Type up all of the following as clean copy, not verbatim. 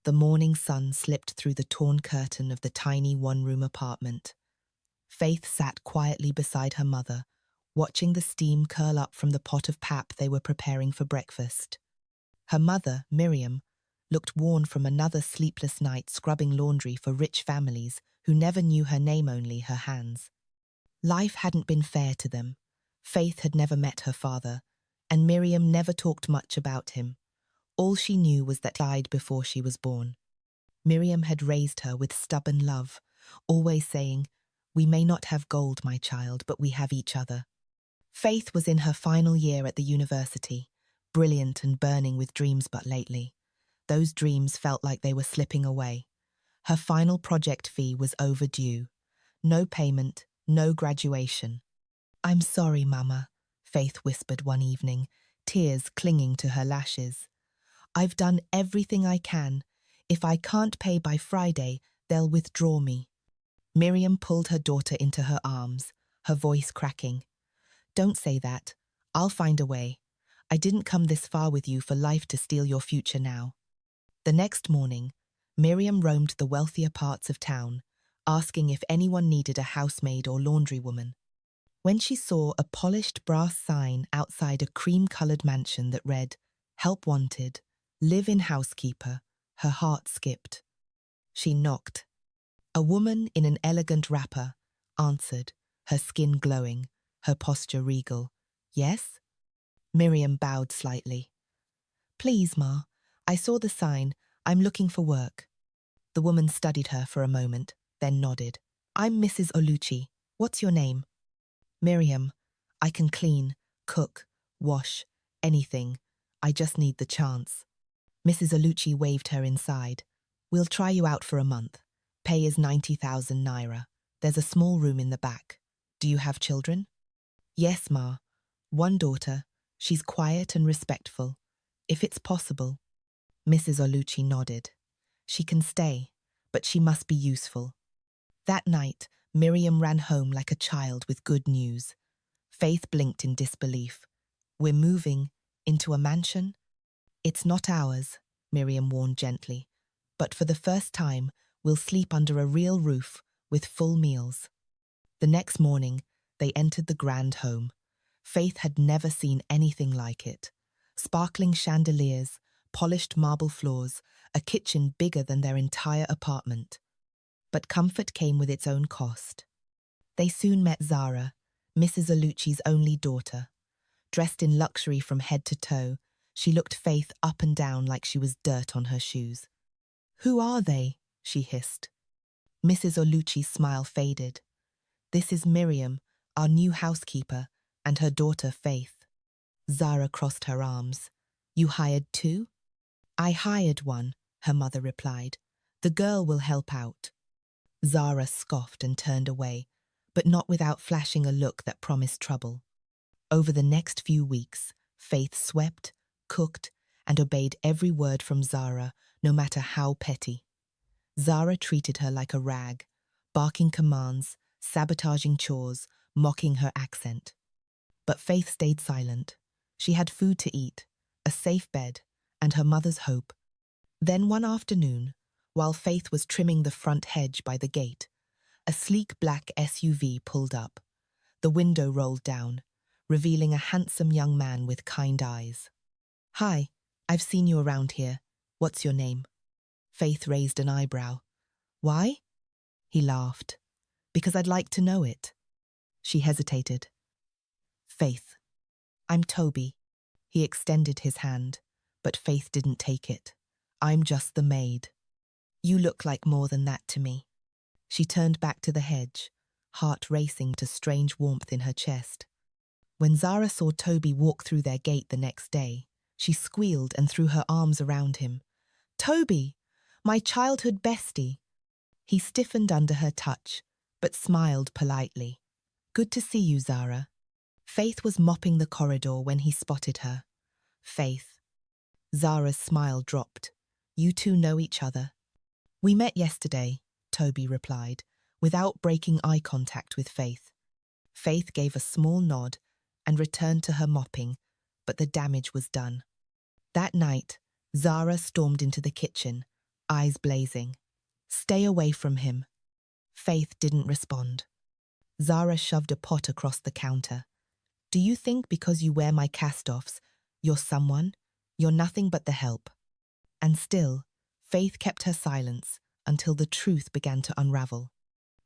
The morning sun slipped through the torn curtain of the tiny one-room apartment. Faith sat quietly beside her mother, watching the steam curl up from the pot of pap they were preparing for breakfast. Her mother, Miriam, looked worn from another sleepless night scrubbing laundry for rich families who never knew her name, only her hands. Life hadn't been fair to them. Faith had never met her father, and Miriam never talked much about him. All she knew was that he died before she was born. Miriam had raised her with stubborn love, always saying, "We may not have gold, my child, but we have each other." Faith was in her final year at the university, brilliant and burning with dreams, but lately, those dreams felt like they were slipping away. Her final project fee was overdue. No payment, no graduation. "I'm sorry, Mama," Faith whispered one evening, tears clinging to her lashes. "I've done everything I can. If I can't pay by Friday, they'll withdraw me." Miriam pulled her daughter into her arms, her voice cracking. "Don't say that. I'll find a way. I didn't come this far with you for life to steal your future now." The next morning, Miriam roamed the wealthier parts of town, asking if anyone needed a housemaid or laundrywoman. When she saw a polished brass sign outside a cream-coloured mansion that read, "Help wanted, live-in housekeeper," her heart skipped. She knocked. A woman in an elegant wrapper answered, her skin glowing, her posture regal. "Yes?" Miriam bowed slightly. "Please, Ma, I saw the sign. I'm looking for work." The woman studied her for a moment, then nodded. "I'm Mrs. Olucci. What's your name?" "Miriam. I can clean, cook, wash, anything. I just need the chance." Mrs. Olucci waved her inside. "We'll try you out for a month. Pay is 90,000 naira. There's a small room in the back. Do you have children?" "Yes, Ma. One daughter. She's quiet and respectful. If it's possible." Mrs. Olucci nodded. "She can stay, but she must be useful." That night, Miriam ran home like a child with good news. Faith blinked in disbelief. "We're moving into a mansion?" "It's not ours," Miriam warned gently. "But for the first time, we'll sleep under a real roof with full meals." The next morning, they entered the grand home. Faith had never seen anything like it. Sparkling chandeliers, polished marble floors, a kitchen bigger than their entire apartment. But comfort came with its own cost. They soon met Zara, Mrs. Olucci's only daughter. Dressed in luxury from head to toe, she looked Faith up and down like she was dirt on her shoes. "Who are they?" she hissed. Mrs. Olucci's smile faded. "This is Miriam, our new housekeeper, and her daughter Faith." Zara crossed her arms. "You hired two?" "I hired one," her mother replied. "The girl will help out." Zara scoffed and turned away, but not without flashing a look that promised trouble. Over the next few weeks, Faith swept, cooked, and obeyed every word from Zara, no matter how petty. Zara treated her like a rag, barking commands, sabotaging chores, mocking her accent. But Faith stayed silent. She had food to eat, a safe bed, and her mother's hope. Then one afternoon, while Faith was trimming the front hedge by the gate, a sleek black SUV pulled up. The window rolled down, revealing a handsome young man with kind eyes. "Hi, I've seen you around here. What's your name?" Faith raised an eyebrow. "Why?" He laughed. "Because I'd like to know it." She hesitated. "Faith." "I'm Toby." He extended his hand, but Faith didn't take it. "I'm just the maid." "You look like more than that to me." She turned back to the hedge, heart racing to strange warmth in her chest. When Zara saw Toby walk through their gate the next day, she squealed and threw her arms around him. "Toby, my childhood bestie." He stiffened under her touch, but smiled politely. "Good to see you, Zara." Faith was mopping the corridor when he spotted her. "Faith." Zara's smile dropped. "You two know each other?" "We met yesterday," Toby replied, without breaking eye contact with Faith. Faith gave a small nod and returned to her mopping, but the damage was done. That night, Zara stormed into the kitchen, eyes blazing. "Stay away from him." Faith didn't respond. Zara shoved a pot across the counter. "Do you think because you wear my cast-offs, you're someone? You're nothing but the help." And still, Faith kept her silence until the truth began to unravel.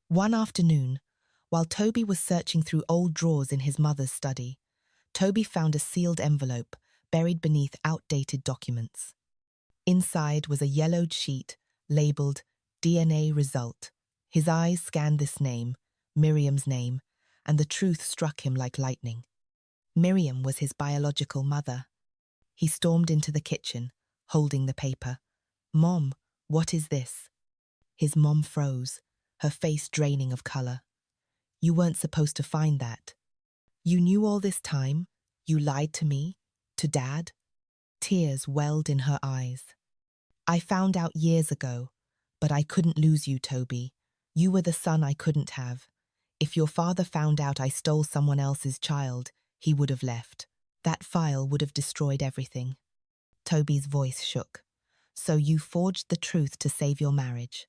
One afternoon, while Toby was searching through old drawers in his mother's study, Toby found a sealed envelope buried beneath outdated documents. Inside was a yellowed sheet labeled DNA result. His eyes scanned this name, Miriam's name, and the truth struck him like lightning. Miriam was his biological mother. He stormed into the kitchen, holding the paper. "Mom, what is this?" His mom froze, her face draining of color. "You weren't supposed to find that. You knew all this time? You lied to me? To Dad?" Tears welled in her eyes. "I found out years ago, but I couldn't lose you, Toby. You were the son I couldn't have. If your father found out I stole someone else's child, he would have left. That file would have destroyed everything." Toby's voice shook. "So you forged the truth to save your marriage."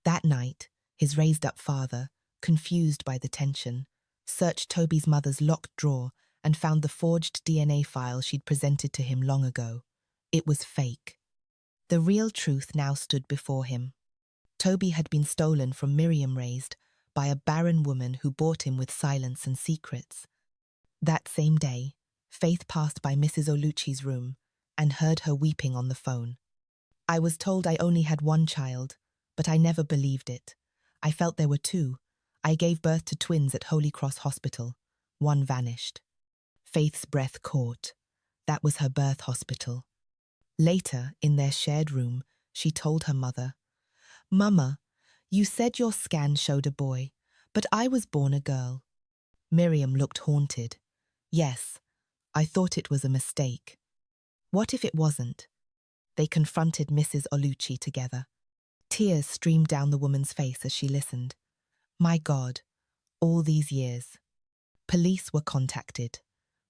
That night, his raised-up father, confused by the tension, searched Toby's mother's locked drawer and found the forged DNA file she'd presented to him long ago. It was fake. The real truth now stood before him. Toby had been stolen from Miriam raised by a barren woman who bought him with silence and secrets. That same day, Faith passed by Mrs. Olucci's room and heard her weeping on the phone. "I was told I only had one child, but I never believed it. I felt there were two. I gave birth to twins at Holy Cross Hospital. One vanished." Faith's breath caught. That was her birth hospital. Later, in their shared room, she told her mother, "Mama, you said your scan showed a boy, but I was born a girl." Miriam looked haunted. "Yes, I thought it was a mistake." What if it wasn't? They confronted Mrs. Olucci together. Tears streamed down the woman's face as she listened. My God, all these years. Police were contacted.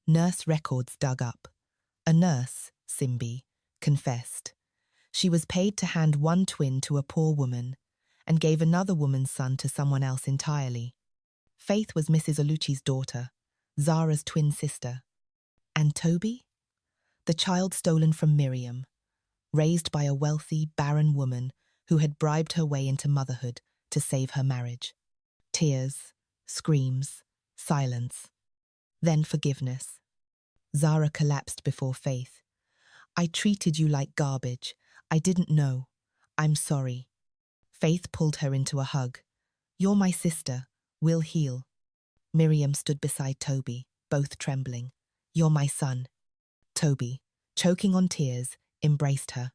Nurse records dug up. A nurse, Simbi, confessed. She was paid to hand one twin to a poor woman and gave another woman's son to someone else entirely. Faith was Mrs. Olucci's daughter, Zara's twin sister. And Toby? The child stolen from Miriam, raised by a wealthy, barren woman who had bribed her way into motherhood to save her marriage. Tears, screams, silence. Then forgiveness. Zara collapsed before Faith. "I treated you like garbage. I didn't know. I'm sorry." Faith pulled her into a hug. "You're my sister. We'll heal." Miriam stood beside Toby, both trembling. "You're my son." Toby, choking on tears, embraced her.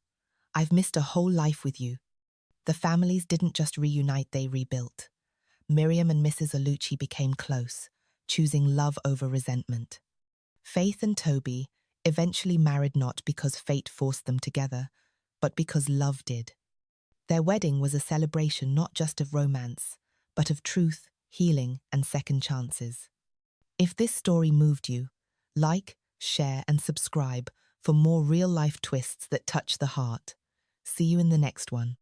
"I've missed a whole life with you." The families didn't just reunite, they rebuilt. Miriam and Mrs. Olucci became close, choosing love over resentment. Faith and Toby eventually married not because fate forced them together, but because love did. Their wedding was a celebration not just of romance, but of truth, healing, and second chances. If this story moved you, like, share, and subscribe for more real-life twists that touch the heart. See you in the next one.